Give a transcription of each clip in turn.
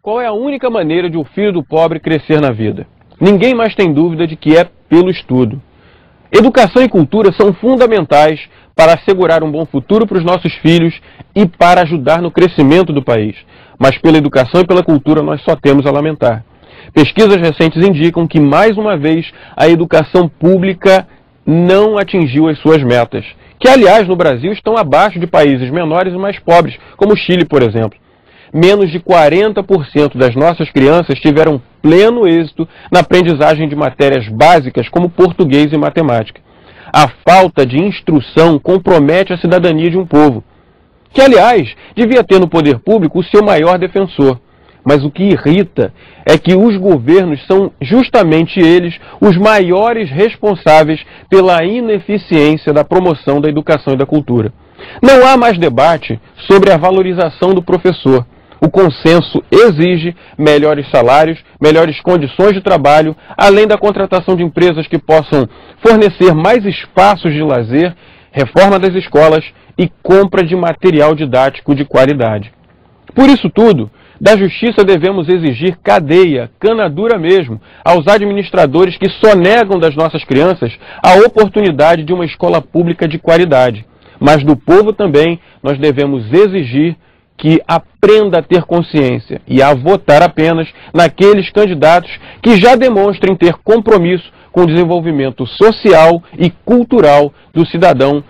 Qual é a única maneira de o filho do pobre crescer na vida? Ninguém mais tem dúvida de que é pelo estudo. Educação e cultura são fundamentais para assegurar um bom futuro para os nossos filhos e para ajudar no crescimento do país. Mas pela educação e pela cultura nós só temos a lamentar. Pesquisas recentes indicam que, mais uma vez, a educação pública não atingiu as suas metas, que, aliás, no Brasil estão abaixo de países menores e mais pobres, como o Chile, por exemplo. Menos de 40% das nossas crianças tiveram pleno êxito na aprendizagem de matérias básicas como português e matemática. A falta de instrução compromete a cidadania de um povo, que, aliás, devia ter no poder público o seu maior defensor. Mas o que irrita é que os governos são justamente eles os maiores responsáveis pela ineficiência da promoção da educação e da cultura. Não há mais debate sobre a valorização do professor. O consenso exige melhores salários, melhores condições de trabalho, além da contratação de empresas que possam fornecer mais espaços de lazer, reforma das escolas e compra de material didático de qualidade. Por isso tudo, da justiça devemos exigir cadeia, cana dura mesmo, aos administradores que sonegam das nossas crianças a oportunidade de uma escola pública de qualidade. Mas do povo também nós devemos exigir que aprenda a ter consciência e a votar apenas naqueles candidatos que já demonstrem ter compromisso com o desenvolvimento social e cultural do cidadão.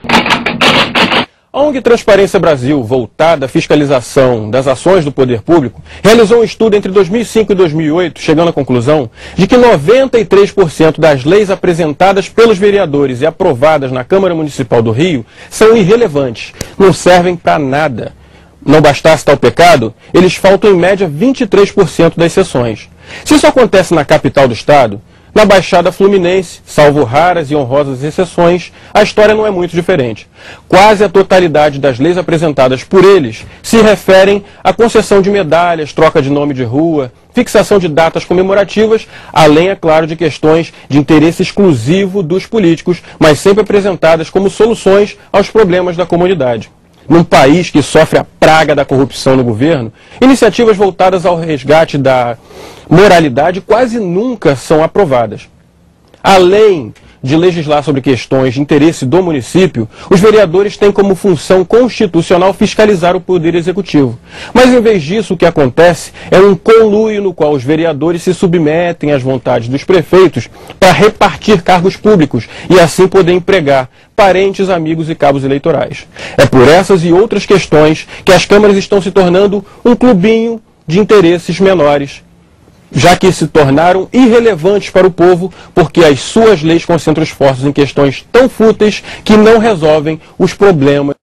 A ONG Transparência Brasil, voltada à fiscalização das ações do poder público, realizou um estudo entre 2005 e 2008, chegando à conclusão de que 93% das leis apresentadas pelos vereadores e aprovadas na Câmara Municipal do Rio são irrelevantes, não servem para nada. Não bastasse tal pecado, eles faltam em média 23% das sessões. Se isso acontece na capital do estado, na Baixada Fluminense, salvo raras e honrosas exceções, a história não é muito diferente. Quase a totalidade das leis apresentadas por eles se referem à concessão de medalhas, troca de nome de rua, fixação de datas comemorativas, além, é claro, de questões de interesse exclusivo dos políticos, mas sempre apresentadas como soluções aos problemas da comunidade. Num país que sofre a praga da corrupção no governo, iniciativas voltadas ao resgate da moralidade quase nunca são aprovadas. Além de legislar sobre questões de interesse do município, os vereadores têm como função constitucional fiscalizar o poder executivo. Mas, em vez disso, o que acontece é um conluio no qual os vereadores se submetem às vontades dos prefeitos para repartir cargos públicos e assim poder empregar parentes, amigos e cabos eleitorais. É por essas e outras questões que as câmaras estão se tornando um clubinho de interesses menores, já que se tornaram irrelevantes para o povo, porque as suas leis concentram esforços em questões tão fúteis que não resolvem os problemas.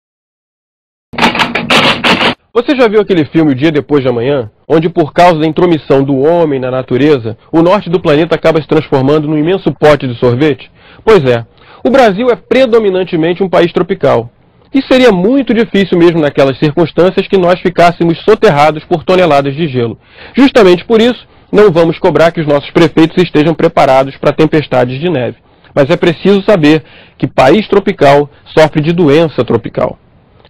Você já viu aquele filme O Dia Depois de Amanhã? Onde, por causa da intromissão do homem na natureza, o norte do planeta acaba se transformando num imenso pote de sorvete? Pois é, o Brasil é predominantemente um país tropical. E seria muito difícil mesmo naquelas circunstâncias que nós ficássemos soterrados por toneladas de gelo. Justamente por isso, não vamos cobrar que os nossos prefeitos estejam preparados para tempestades de neve. Mas é preciso saber que país tropical sofre de doença tropical.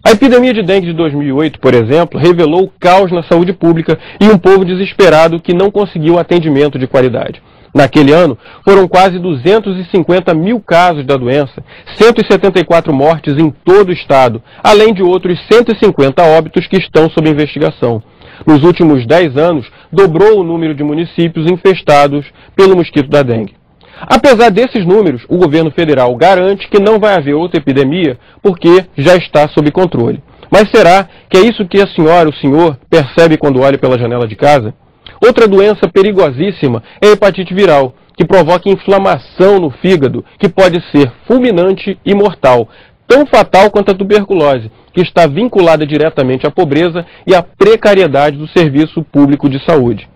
A epidemia de dengue de 2008, por exemplo, revelou o caos na saúde pública e um povo desesperado que não conseguiu atendimento de qualidade. Naquele ano, foram quase 250 mil casos da doença, 174 mortes em todo o estado, além de outros 150 óbitos que estão sob investigação. Nos últimos 10 anos, dobrou o número de municípios infestados pelo mosquito da dengue. Apesar desses números, o governo federal garante que não vai haver outra epidemia porque já está sob controle. Mas será que é isso que a senhora, o senhor, percebe quando olha pela janela de casa? Outra doença perigosíssima é a hepatite viral, que provoca inflamação no fígado, que pode ser fulminante e mortal, tão fatal quanto a tuberculose, que está vinculada diretamente à pobreza e à precariedade do serviço público de saúde.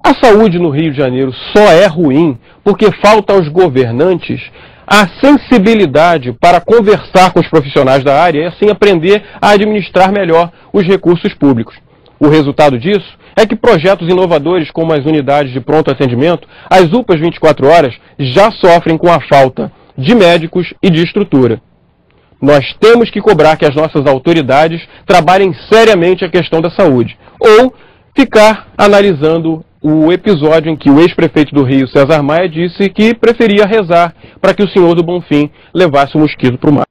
A saúde no Rio de Janeiro só é ruim porque falta aos governantes a sensibilidade para conversar com os profissionais da área e assim aprender a administrar melhor os recursos públicos. O resultado disso é que projetos inovadores como as unidades de pronto atendimento, as UPAs 24 horas, já sofrem com a falta de médicos e de estrutura. Nós temos que cobrar que as nossas autoridades trabalhem seriamente a questão da saúde, ou ficar analisando o episódio em que o ex-prefeito do Rio, César Maia, disse que preferia rezar para que o senhor do Bonfim levasse o mosquito para o mar.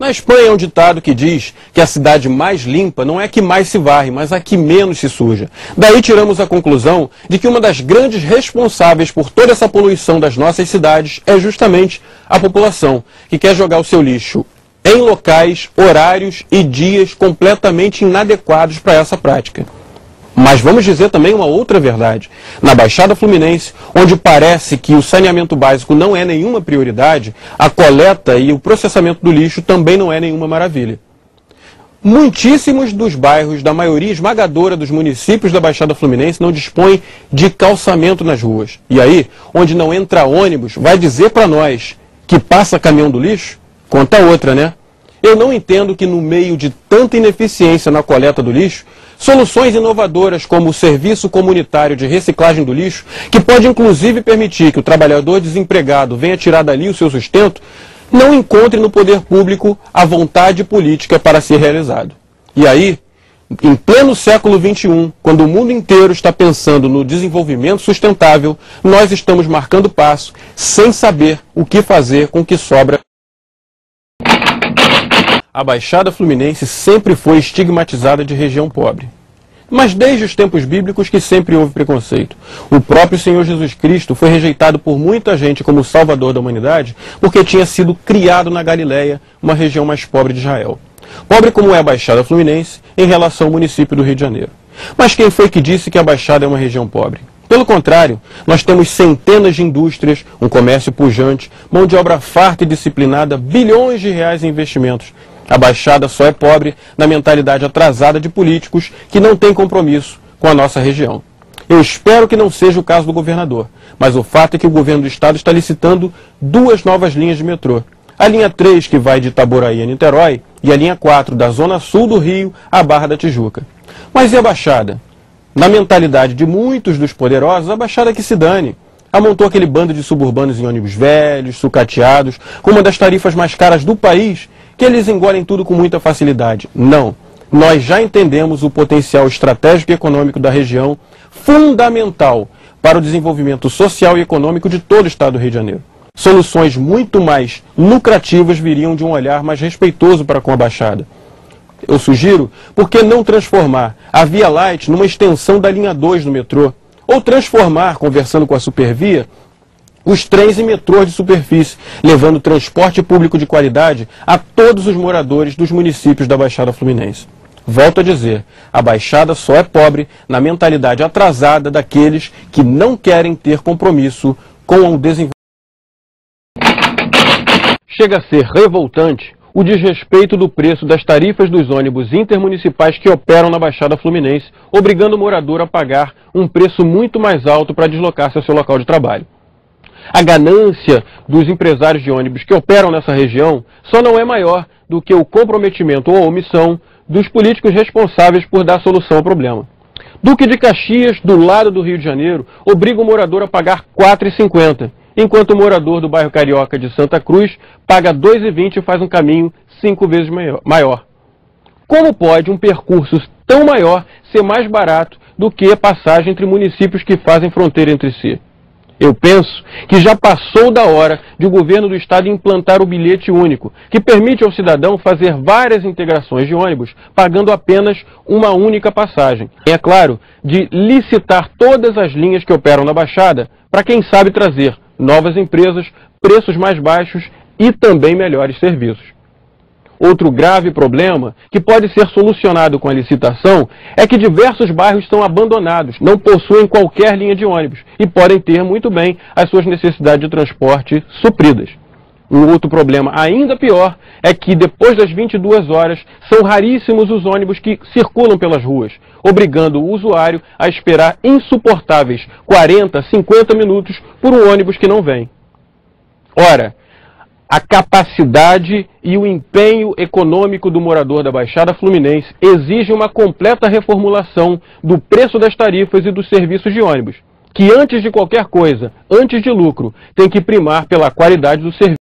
Na Espanha há um ditado que diz que a cidade mais limpa não é a que mais se varre, mas a que menos se suja. Daí tiramos a conclusão de que uma das grandes responsáveis por toda essa poluição das nossas cidades é justamente a população, que quer jogar o seu lixo em locais, horários e dias completamente inadequados para essa prática. Mas vamos dizer também uma outra verdade. Na Baixada Fluminense, onde parece que o saneamento básico não é nenhuma prioridade, a coleta e o processamento do lixo também não é nenhuma maravilha. Muitíssimos dos bairros da maioria esmagadora dos municípios da Baixada Fluminense não dispõem de calçamento nas ruas. E aí, onde não entra ônibus, vai dizer para nós que passa caminhão do lixo? Conta outra, né? Eu não entendo que no meio de tanta ineficiência na coleta do lixo, soluções inovadoras como o serviço comunitário de reciclagem do lixo, que pode inclusive permitir que o trabalhador desempregado venha tirar dali o seu sustento, não encontre no poder público a vontade política para ser realizado. E aí, em pleno século XXI, quando o mundo inteiro está pensando no desenvolvimento sustentável, nós estamos marcando passo sem saber o que fazer com o que sobra. A Baixada Fluminense sempre foi estigmatizada de região pobre. Mas desde os tempos bíblicos que sempre houve preconceito. O próprio Senhor Jesus Cristo foi rejeitado por muita gente como o Salvador da humanidade porque tinha sido criado na Galileia, uma região mais pobre de Israel. Pobre como é a Baixada Fluminense em relação ao município do Rio de Janeiro. Mas quem foi que disse que a Baixada é uma região pobre? Pelo contrário, nós temos centenas de indústrias, um comércio pujante, mão de obra farta e disciplinada, bilhões de reais em investimentos. A Baixada só é pobre na mentalidade atrasada de políticos que não têm compromisso com a nossa região. Eu espero que não seja o caso do governador, mas o fato é que o governo do estado está licitando 2 novas linhas de metrô. A linha 3, que vai de Itaboraí a Niterói, e a linha 4, da zona sul do Rio à Barra da Tijuca. Mas e a Baixada? Na mentalidade de muitos dos poderosos, a Baixada que se dane. Amontou aquele bando de suburbanos em ônibus velhos, sucateados, com uma das tarifas mais caras do país, que eles engolem tudo com muita facilidade. Não. Nós já entendemos o potencial estratégico e econômico da região, fundamental para o desenvolvimento social e econômico de todo o estado do Rio de Janeiro. Soluções muito mais lucrativas viriam de um olhar mais respeitoso para com a Baixada. Eu sugiro, por que não transformar a Via Light numa extensão da linha 2 do metrô? Ou transformar, conversando com a Supervia, os trens e metrôs de superfície, levando transporte público de qualidade a todos os moradores dos municípios da Baixada Fluminense. Volto a dizer, a Baixada só é pobre na mentalidade atrasada daqueles que não querem ter compromisso com o desenvolvimento. Chega a ser revoltante o desrespeito do preço das tarifas dos ônibus intermunicipais que operam na Baixada Fluminense, obrigando o morador a pagar um preço muito mais alto para deslocar-se ao seu local de trabalho. A ganância dos empresários de ônibus que operam nessa região só não é maior do que o comprometimento ou omissão dos políticos responsáveis por dar solução ao problema. Duque de Caxias, do lado do Rio de Janeiro, obriga o morador a pagar R$ 4,50, enquanto o morador do bairro Carioca de Santa Cruz paga R$ 2,20 e faz um caminho 5 vezes maior. Como pode um percurso tão maior ser mais barato do que a passagem entre municípios que fazem fronteira entre si? Eu penso que já passou da hora de o governo do estado implantar o bilhete único, que permite ao cidadão fazer várias integrações de ônibus, pagando apenas uma única passagem. É claro, de licitar todas as linhas que operam na Baixada, para quem sabe trazer novas empresas, preços mais baixos e também melhores serviços. Outro grave problema, que pode ser solucionado com a licitação, é que diversos bairros estão abandonados, não possuem qualquer linha de ônibus e podem ter muito bem as suas necessidades de transporte supridas. Um outro problema ainda pior é que depois das 22 horas são raríssimos os ônibus que circulam pelas ruas. obrigando o usuário a esperar insuportáveis 40, 50 minutos por um ônibus que não vem. Ora, a capacidade e o empenho econômico do morador da Baixada Fluminense exige uma completa reformulação do preço das tarifas e dos serviços de ônibus, que antes de qualquer coisa, antes de lucro, tem que primar pela qualidade do serviço.